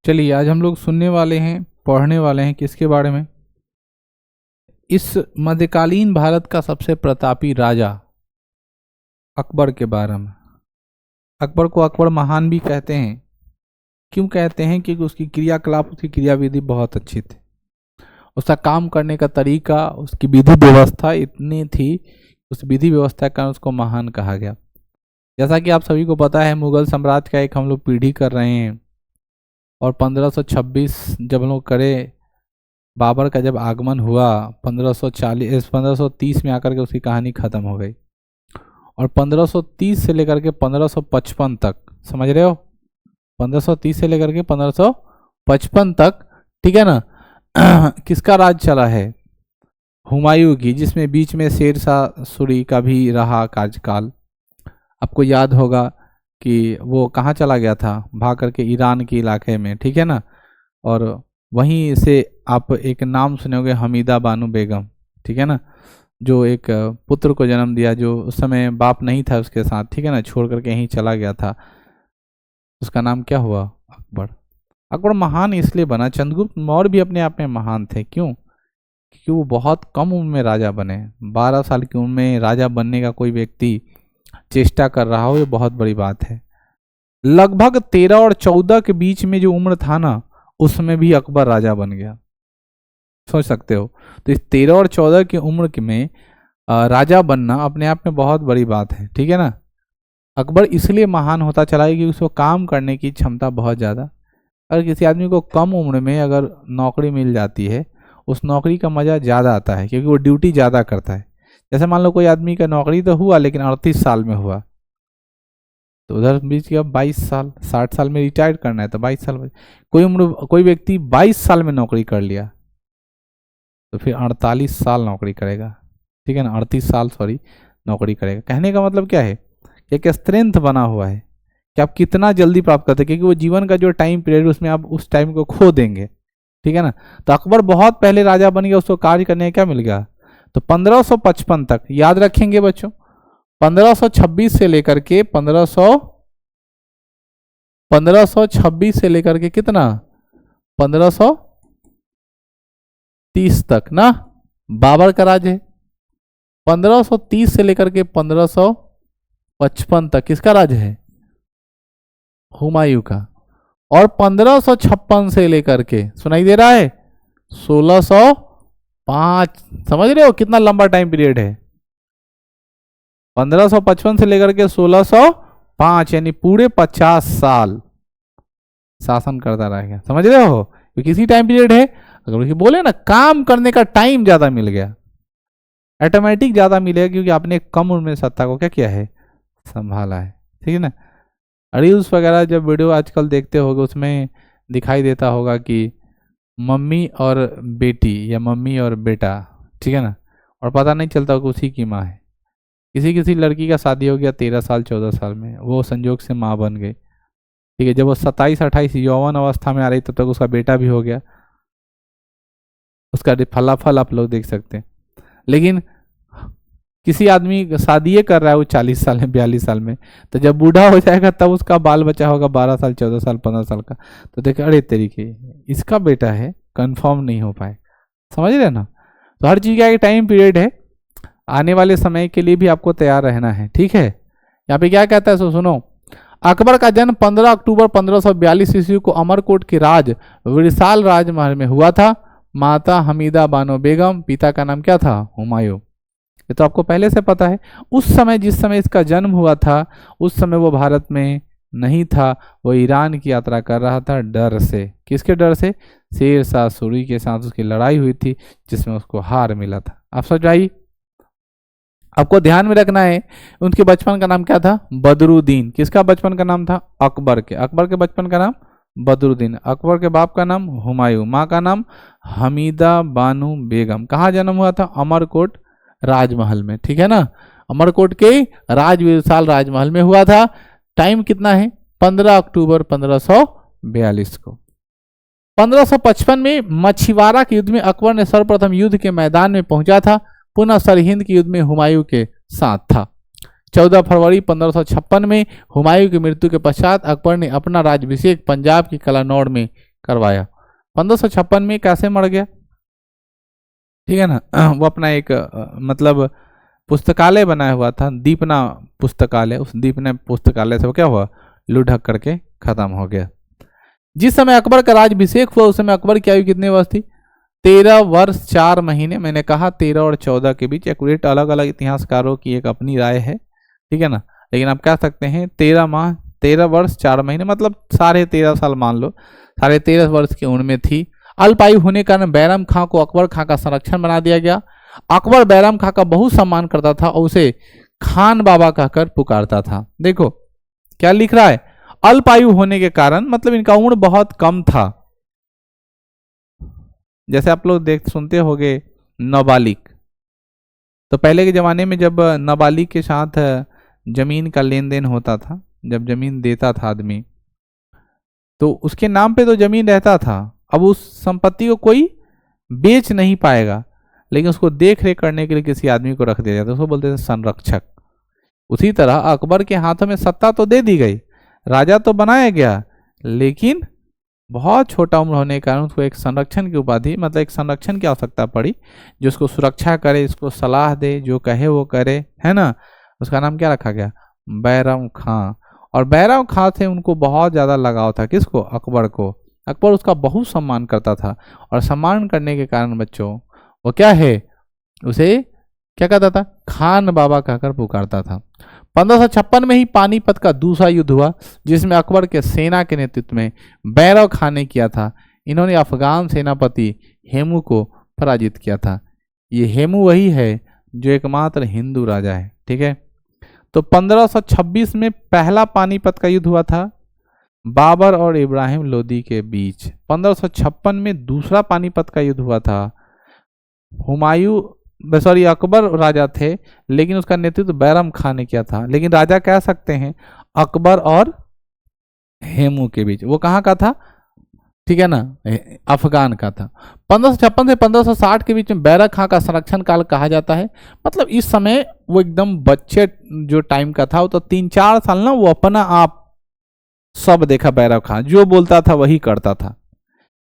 चलिए आज हम लोग सुनने वाले हैं, पढ़ने वाले हैं किसके बारे में। इस मध्यकालीन भारत का सबसे प्रतापी राजा अकबर के बारे में। अकबर को अकबर महान भी कहते हैं। क्यों कहते हैं? क्योंकि उसकी क्रियाकलाप, उसकी क्रियाविधि बहुत अच्छी थी। उसका काम करने का तरीका, उसकी विधि व्यवस्था इतनी थी, उस विधि व्यवस्था का उसको महान कहा गया। जैसा कि आप सभी को पता है, मुगल साम्राज्य का एक हम लोग पीढ़ी कर रहे हैं और 1526 जब हम लोग करे, बाबर का जब आगमन हुआ 1530 में आकर के उसकी कहानी खत्म हो गई। और 1530 से लेकर के 1555 तक, समझ रहे हो, 1530 से लेकर के 1555 तक, ठीक है ना, किसका राज चला है? हुमायूं की, जिसमें बीच में शेर शाह सूरी का भी रहा कार्यकाल। आपको याद होगा कि वो कहाँ चला गया था, भाग करके ईरान के इलाके में, ठीक है ना। और वहीं से आप एक नाम सुने होंगे, हमीदा बानो बेगम, ठीक है ना, जो एक पुत्र को जन्म दिया, जो उस समय बाप नहीं था उसके साथ, ठीक है ना, छोड़ करके यहीं चला गया था। उसका नाम क्या हुआ? अकबर। अकबर महान इसलिए बना, चंद्रगुप्त मौर्य भी अपने आप में महान थे। क्यों? क्योंकि वो बहुत कम उम्र में राजा बने। 12 साल की उम्र में राजा बनने का कोई व्यक्ति चेष्टा कर रहा हो, ये बहुत बड़ी बात है। लगभग 13 और 14 के बीच में जो उम्र था ना, उसमें भी अकबर राजा बन गया। सोच सकते हो। तो इस 13 और 14 की उम्र में राजा बनना अपने आप में बहुत बड़ी बात है, ठीक है ना। अकबर इसलिए महान होता चला है कि उसको काम करने की क्षमता बहुत ज़्यादा। अगर किसी आदमी को कम उम्र में अगर नौकरी मिल जाती है, उस नौकरी का मज़ा ज़्यादा आता है, क्योंकि वो ड्यूटी ज़्यादा करता है। जैसे मान लो कोई आदमी का नौकरी तो हुआ लेकिन 38 साल में हुआ, तो उधर बीच के 22 साल, 60 साल में रिटायर करना है तो 22 साल। कोई व्यक्ति 22 साल में नौकरी कर लिया तो फिर 48 साल नौकरी करेगा, ठीक है ना, 38 साल नौकरी करेगा। कहने का मतलब क्या है? एक स्ट्रेंथ बना हुआ है कि आप कितना जल्दी प्राप्त करते हैं, क्योंकि वो जीवन का जो टाइम पीरियड, उसमें आप उस टाइम को खो देंगे, ठीक है ना। तो अकबर बहुत पहले राजा बन गया, उसको कार्य करने का क्या मिल गया? तो 1555 तक, याद रखेंगे बच्चों, 1526 से लेकर के 1526 से लेकर के कितना, 1530 तक ना बाबर का राज है। 1530 से लेकर के 1555 तक किसका राज है? हुमायूं का। और 1556 से लेकर के, सुनाई दे रहा है, 1605, समझ रहे हो कितना लंबा टाइम पीरियड है? 1555 से लेकर के 1605, यानी पूरे 50 साल शासन करता रहेगा। समझ रहे हो? क्योंकि इसी टाइम पीरियड है। अगर बोले ना, काम करने का टाइम ज्यादा मिल गया, ऑटोमेटिक ज्यादा मिलेगा, क्योंकि आपने कम उम्र में सत्ता को क्या किया है? संभाला है, ठीक है ना। रील्स वगैरह जब वीडियो आजकल देखते होगे, उसमें दिखाई देता होगा कि मम्मी और बेटी या मम्मी और बेटा, ठीक है ना, और पता नहीं चलता होगा उसी की माँ है। किसी लड़की का शादी हो गया 13 साल 14 साल में, वो संजोग से माँ बन गई, ठीक है। जब वो 27-28 यौवन अवस्था में आ रही, तब तक उसका बेटा भी हो गया। उसका फलाफल आप लोग देख सकते हैं। लेकिन किसी आदमी शादी कर रहा है वो 40 साल में, 42 साल में, तो जब बूढ़ा हो जाएगा तब उसका बाल बच्चा होगा 12 साल 14 साल 15 साल का, तो देखे अरे तरीके इसका बेटा है, कंफर्म नहीं हो पाए। समझ रहे ना? तो हर चीज़ का एक टाइम पीरियड है, आने वाले समय के लिए भी आपको तैयार रहना है, ठीक है। यहाँ पे क्या कहता है, सुनो। अकबर का जन्म 15 अक्टूबर 1542 ईस्वी को अमरकोट के राज विशाल राजमहल में हुआ था। माता हमीदा बानो बेगम, पिता का नाम क्या था? हुमायूं। ये तो आपको पहले से पता है। उस समय, जिस समय इसका जन्म हुआ था, उस समय वो भारत में नहीं था, वो ईरान की यात्रा कर रहा था, डर से। किसके डर से? शेर शाह सूरी के साथ उसकी लड़ाई हुई थी, जिसमें उसको हार मिला था। आप समझाइए, आपको ध्यान में रखना है। उनके बचपन का नाम क्या था? बदरुद्दीन। किसका बचपन का नाम था? अकबर के। अकबर के बचपन का नाम बदरुद्दीन। अकबर के बाप का नाम हुमायूं, माँ का नाम हमीदा बानो बेगम। कहाँ जन्म हुआ था? अमरकोट राजमहल में, ठीक है ना। अमरकोट के विशाल राजमहल में हुआ था। टाइम कितना है? 15 अक्टूबर 1542 को। 1555 में मछीवाड़ा के युद्ध में अकबर ने सर्वप्रथम युद्ध के मैदान में पहुंचा था। पुनः सरहिंद के युद्ध में हुमायूं के साथ था। 14 फरवरी 1556 में हुमायूं की मृत्यु के पश्चात अकबर ने अपना राज्याभिषेक पंजाब के कलानौर में करवाया। 1556 में कैसे मर गया, ठीक है ना। वो अपना एक मतलब पुस्तकालय बनाया हुआ था, दीपना पुस्तकालय, उस दीपना पुस्तकालय से वो क्या हुआ, लुढ़क करके खत्म हो गया। जिस समय अकबर का राज्याभिषेक हुआ उस समय अकबर की आयु कितने वर्ष थी, 13 वर्ष 4 महीने। मैंने कहा 13 और 14 के बीच, एक्यूरेट अलग अलग इतिहासकारों की एक अपनी राय है, ठीक है ना, लेकिन आप कह सकते हैं 13 वर्ष 4 महीने, मतलब 13.5 साल मान लो, 13.5 वर्ष की उम्र में थी। अल्पायु होने के कारण बैरम खां को अकबर खां का संरक्षण बना दिया गया। अकबर बैरम खां का बहुत सम्मान करता था और उसे खान बाबा कहकर पुकारता था। देखो क्या लिख रहा है, अल्पायु होने के कारण, मतलब इनका उम्र बहुत कम था। जैसे आप लोग सुनते होंगे नाबालिग, तो पहले के जमाने में जब नाबालिग के साथ जमीन का लेन देन होता था, जब जमीन देता था आदमी, तो उसके नाम पे तो जमीन रहता था, अब उस संपत्ति को कोई बेच नहीं पाएगा, लेकिन उसको देख रेख करने के लिए किसी आदमी को रख दिया जाता, उसको बोलते थे संरक्षक। उसी तरह अकबर के हाथों में सत्ता तो दे दी गई, राजा तो बनाया गया, लेकिन बहुत छोटा उम्र होने के कारण उसको एक संरक्षण की उपाधि, मतलब एक संरक्षण की आवश्यकता पड़ी, जो उसको सुरक्षा करे, इसको सलाह दे, जो कहे वो करे, है ना। उसका नाम क्या रखा गया, बैरम खां। और बैरम खां से उनको बहुत ज़्यादा लगाव था, किसको, अकबर को। अकबर उसका बहुत सम्मान करता था, और सम्मान करने के कारण बच्चों वो क्या है, उसे क्या कहता था, खान बाबा कहकर पुकारता था। 1556 में ही पानीपत का दूसरा युद्ध हुआ, जिसमें अकबर के सेना के नेतृत्व में बैरम खां ने किया था। इन्होंने अफगान सेनापति हेमू को पराजित किया था। ये हेमू वही है जो एकमात्र हिंदू राजा है, ठीक है। तो 1526 में पहला पानीपत का युद्ध हुआ था बाबर और इब्राहिम लोदी के बीच। 1556 में दूसरा पानीपत का युद्ध हुआ था। अकबर राजा थे, लेकिन उसका नेतृत्व बैरम खां ने किया था, लेकिन राजा कह सकते हैं अकबर और हेमू के बीच। वो कहाँ का था, ठीक है ना, अफगान का था। 1556 से 1560 के बीच में बैरम खां का संरक्षण काल कहा जाता है। मतलब इस समय वो एकदम बच्चे जो टाइम का था, वो तो 3-4 साल ना, वो अपना आप सब देखा, बैरम खां जो बोलता था वही करता था,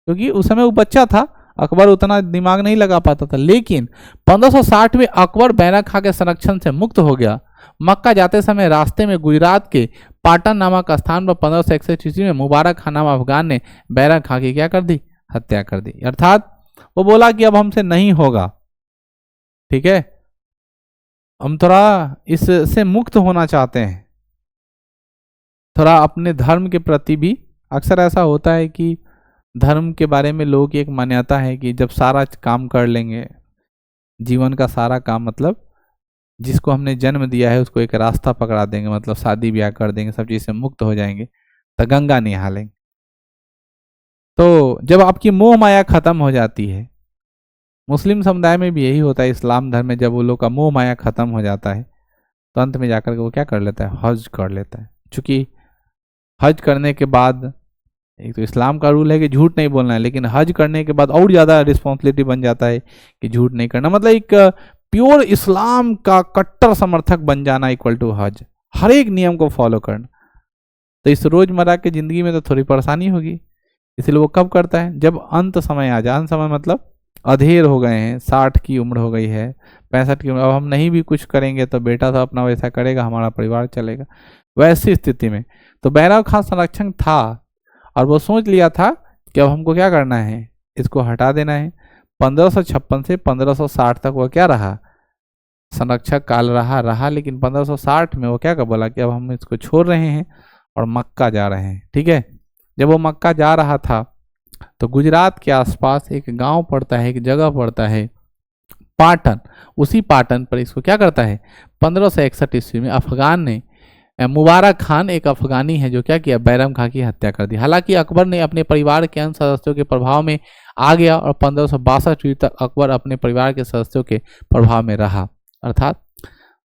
क्योंकि उस समय वो बच्चा था, अकबर उतना दिमाग नहीं लगा पाता था। लेकिन 1560 में अकबर बैरम खां के संरक्षण से मुक्त हो गया। मक्का जाते समय रास्ते में गुजरात के पाटन नामक स्थान पर 1561 ईस्वी में मुबारक खान नाम अफगान ने बैरम खां की क्या कर दी, हत्या कर दी। अर्थात वो बोला कि अब हमसे नहीं होगा, ठीक है, हम थोड़ा इससे मुक्त होना चाहते हैं, थोड़ा अपने धर्म के प्रति भी। अक्सर ऐसा होता है कि धर्म के बारे में लोगों की एक मान्यता है कि जब सारा काम कर लेंगे, जीवन का सारा काम, मतलब जिसको हमने जन्म दिया है उसको एक रास्ता पकड़ा देंगे, मतलब शादी ब्याह कर देंगे, सब चीज़ से मुक्त हो जाएंगे, तो गंगा नहा लेंगे। तो जब आपकी मोह माया खत्म हो जाती है, मुस्लिम समुदाय में भी यही होता है, इस्लाम धर्म में जब वो लोग का मोह माया खत्म हो जाता है, तो अंत में जाकर के वो क्या कर लेता है, हज कर लेता है। चूँकि हज करने के बाद, एक तो इस्लाम का रूल है कि झूठ नहीं बोलना है, लेकिन हज करने के बाद और ज़्यादा रिस्पॉन्सिबिलिटी बन जाता है कि झूठ नहीं करना, मतलब एक प्योर इस्लाम का कट्टर समर्थक बन जाना इक्वल टू हज, हर एक नियम को फॉलो करना। तो इस रोजमर्रा की जिंदगी में तो थोड़ी परेशानी होगी, इसलिए वो कब करता है, जब अंत समय आ जाए। अंत समय मतलब अधेर हो गए हैं, 60 की उम्र हो गई है, 65 की उम्र, अब हम नहीं भी कुछ करेंगे तो बेटा तो अपना वैसा करेगा, हमारा परिवार चलेगा, वैसी स्थिति में तो बैरम खां संरक्षण था, और वो सोच लिया था कि अब हमको क्या करना है, इसको हटा देना है। 1556 से 1560 तक वो क्या रहा, संरक्षक काल रहा, लेकिन 1560 में वो क्या कर बोला कि अब हम इसको छोड़ रहे हैं और मक्का जा रहे हैं, ठीक है। जब वो मक्का जा रहा था तो गुजरात के आसपास एक गांव पड़ता है, एक जगह पड़ता है पाटन, उसी पाटन पर इसको क्या करता है, 1561 ईस्वी में अफगान ने, मुबारक खान एक अफगानी है, जो क्या किया, बैरम खां की हत्या कर दी। हालांकि अकबर ने अपने परिवार के अन्य सदस्यों के प्रभाव में आ गया, और 1562 ईस्वी तक अकबर अपने परिवार के सदस्यों के प्रभाव में रहा। अर्थात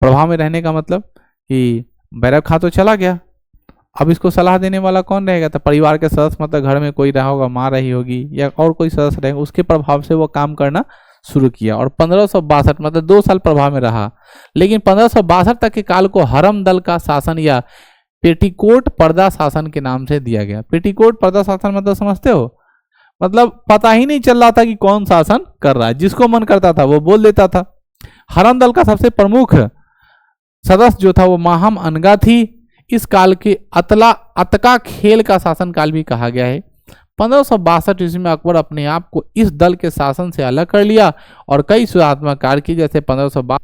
प्रभाव में रहने का मतलब कि बैरम खां तो चला गया, अब इसको सलाह देने वाला कौन रहेगा, तो परिवार के सदस्य, मतलब घर में कोई रहा होगा, माँ रही होगी या और कोई सदस्य रहेगा, उसके प्रभाव से वो काम करना शुरू किया। और 1562 मतलब 2 साल प्रभाव में रहा। लेकिन 1562 तक के काल को हरम दल का शासन या पेटीकोट पर्दा शासन के नाम से दिया गया। पेटीकोट पर्दा शासन मतलब समझते हो, मतलब पता ही नहीं चल रहा था कि कौन शासन कर रहा है, जिसको मन करता था वो बोल देता था। हरण दल का सबसे प्रमुख सदस्य जो था वो माहम अनगा थी। इस काल के अतका खेल का शासन काल भी कहा गया है। 1562 ईस्वी में अकबर अपने आप को इस दल के शासन से अलग कर लिया और कई सुधारात्मक कार्य किए, जैसे 1562